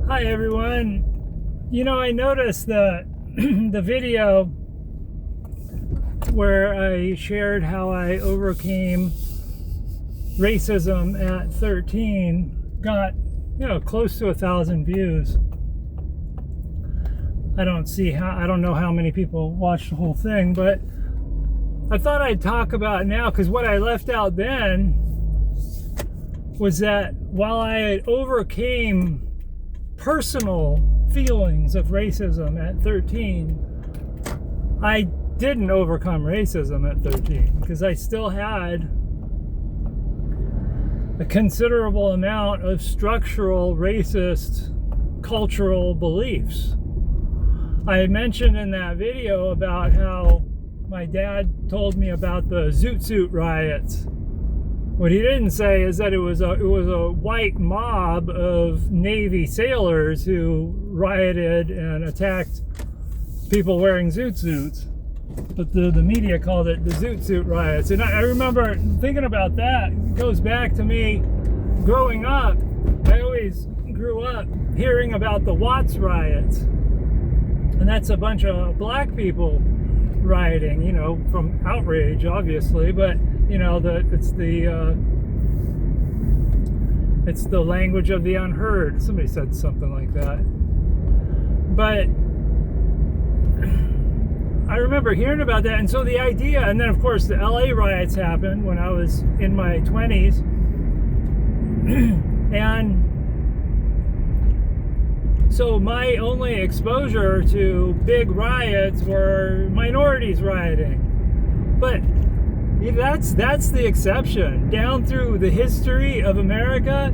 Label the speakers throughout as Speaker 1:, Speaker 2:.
Speaker 1: Hi everyone. I noticed the video where I shared how I overcame racism at 13 got close to 1,000 views. I don't know how many people watched the whole thing, but I thought I'd talk about it now, because what I left out then was that while I overcame personal feelings of racism at 13, I didn't overcome racism at 13, because I still had a considerable amount of structural racist cultural beliefs. I mentioned in that video about how my dad told me about the Zoot Suit riots. What he didn't say is that it was a white mob of Navy sailors who rioted and attacked people wearing zoot suits. But the media called it the Zoot Suit riots. And I remember thinking about that. It goes back to me growing up. I always grew up hearing about the Watts riots. And that's a bunch of black people rioting, from outrage, obviously, but it's the language of the unheard. Somebody said something like that. But I remember hearing about that, and so the idea, and then of course the LA riots happened when I was in my 20s, and so my only exposure to big riots were minorities rioting. But that's the exception. Down through the history of America,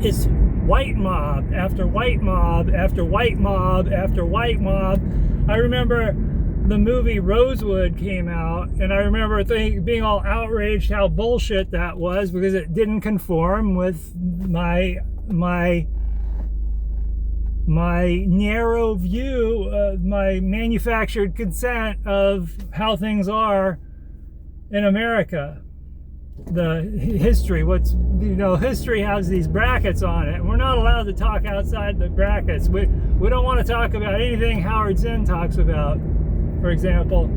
Speaker 1: it's white mob after white mob after white mob after white mob. I remember the movie Rosewood came out, and I remember being all outraged how bullshit that was, because it didn't conform with my narrow view, my manufactured consent of how things are in America. The history, history has these brackets on it. We're not allowed to talk outside the brackets. We don't want to talk about anything Howard Zinn talks about, for example.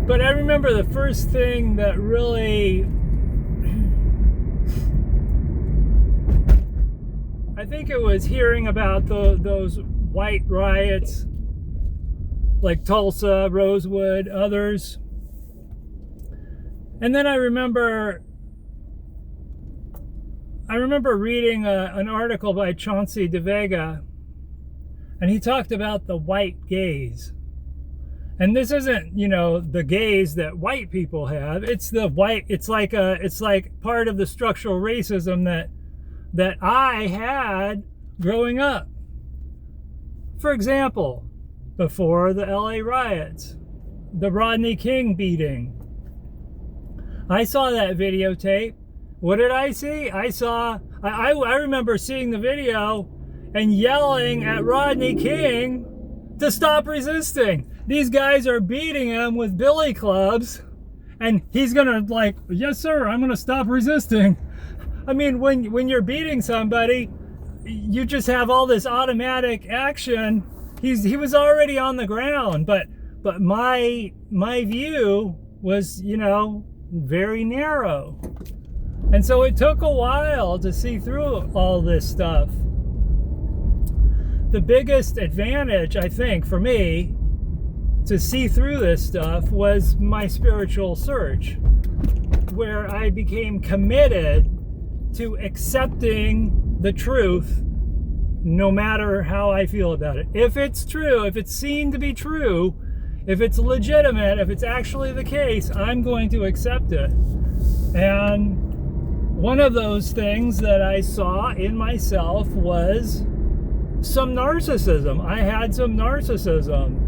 Speaker 1: But I remember the first thing that really, I think it was hearing about those white riots like Tulsa, Rosewood, others. And then I remember reading an article by Chauncey DeVega, and he talked about the white gaze. And this isn't, the gaze that white people have. It's like part of the structural racism that I had growing up. For example, before the LA riots, the Rodney King beating, I saw that videotape. What did I see? I remember seeing the video and yelling at Rodney King to stop resisting. These guys are beating him with billy clubs, and he's gonna yes sir, I'm gonna stop resisting. I mean, when you're beating somebody, you just have all this automatic action. He was already on the ground, but my view was, very narrow. And so it took a while to see through all this stuff. The biggest advantage, I think, for me to see through this stuff was my spiritual search, where I became committed to accepting the truth no matter how I feel about it. If it's true, if it's seen to be true, if it's legitimate, if it's actually the case, I'm going to accept it. And one of those things that I saw in myself was some narcissism. I had some narcissism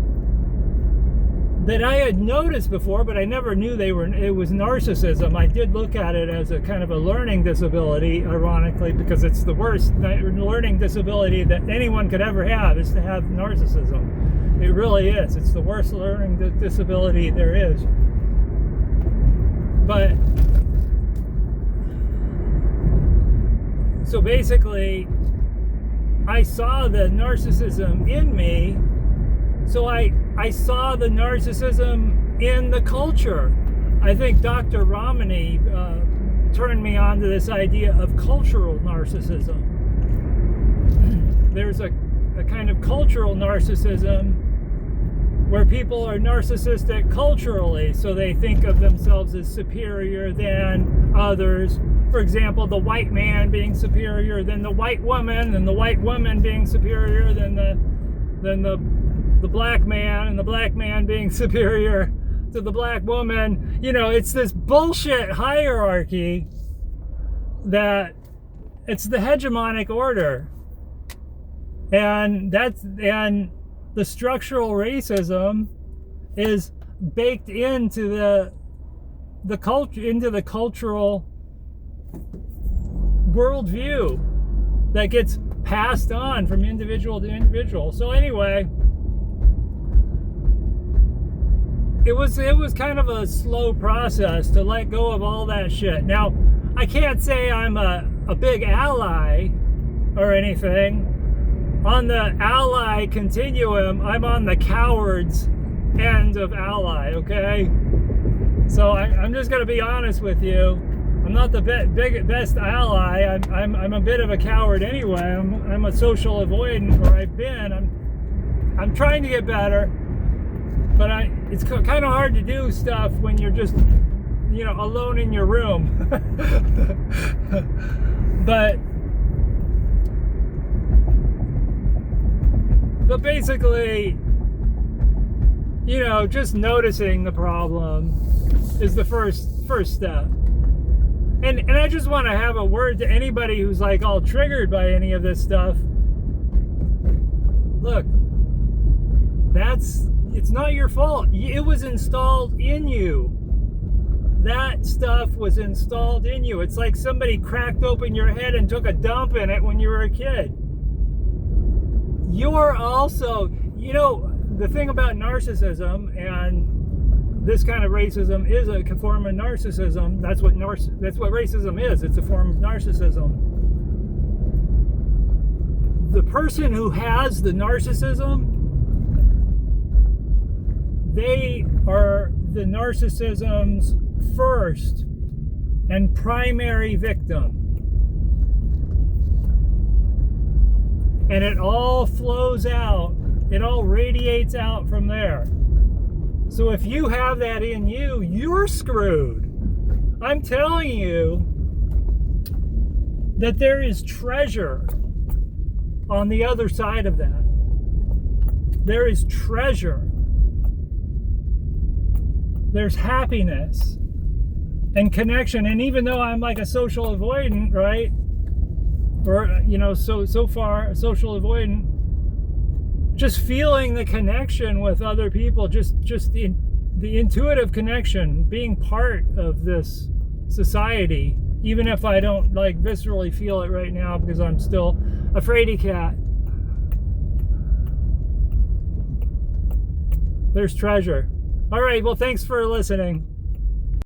Speaker 1: that I had noticed before, but I never knew it was narcissism. I did look at it as a kind of a learning disability, ironically, because it's the worst learning disability that anyone could ever have, is to have narcissism. It really is. It's the worst learning disability there is. But So basically, I saw the narcissism in me. So I saw the narcissism in the culture. I think Dr. Ramani turned me on to this idea of cultural narcissism. There's a kind of cultural narcissism where people are narcissistic culturally, so they think of themselves as superior than others. For example, the white man being superior than the white woman, and the white woman being superior than the black man, and the black man being superior to the black woman. You know, it's this bullshit hierarchy that it's the hegemonic order. And the structural racism is baked into the culture, into the cultural worldview that gets passed on from individual to individual. So anyway, it was kind of a slow process to let go of all that shit. Now, I can't say I'm a big ally or anything. On the ally continuum, I'm on the cowards end of ally, okay? So I'm just gonna be honest with you. I'm not the best ally. I'm a bit of a coward anyway. I'm a social avoidant, or I've been. I'm trying to get better, but it's kind of hard to do stuff when you're just, you know, alone in your room. But basically, you know, just noticing the problem is the first step. And I just want to have a word to anybody who's like all triggered by any of this stuff. Look, it's not your fault. It was installed in you. That stuff was installed in you. It's like somebody cracked open your head and took a dump in it when you were a kid. You're also, you know, the thing about narcissism, and this kind of racism is a form of narcissism. That's what racism is. It's a form of narcissism. The person who has the narcissism, they are the narcissism's first and primary victim. And it all flows out, it all radiates out from there. So if you have that in you, you're screwed. I'm telling you that there is treasure on the other side of that. There is treasure. There's happiness and connection. And even though I'm like a social avoidant, right? Or, you know, so far a social avoidant, just feeling the connection with other people, just the intuitive connection, being part of this society, even if I don't like viscerally feel it right now because I'm still a fraidy cat. There's treasure. All right, well, thanks for listening.